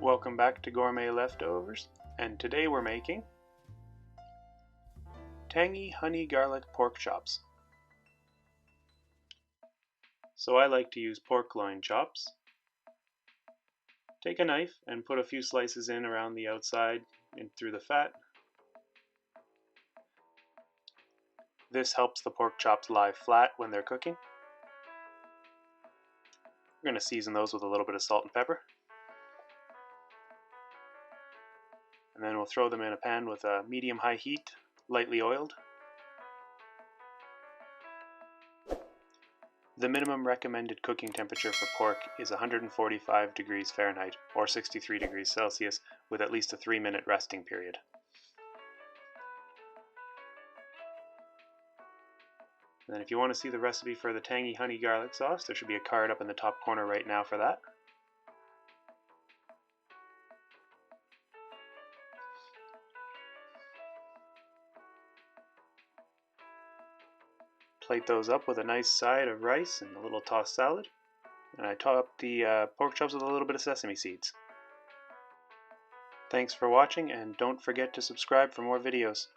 Welcome back to Gourmet Leftovers, and today we're making tangy honey garlic pork chops. So I like to use pork loin chops. Take a knife and put a few slices in around the outside and through the fat. This helps the pork chops lie flat when they're cooking. We're going to season those with a little bit of salt and pepper. And then we'll throw them in a pan with a medium-high heat, lightly oiled. The minimum recommended cooking temperature for pork is 145 degrees Fahrenheit or 63 degrees Celsius with at least a 3-minute resting period. And then if you want to see the recipe for the tangy honey garlic sauce, there should be a card up in the top corner right now for that. Plate those up with a nice side of rice and a little tossed salad. And I top the pork chops with a little bit of sesame seeds. Thanks for watching, and don't forget to subscribe for more videos.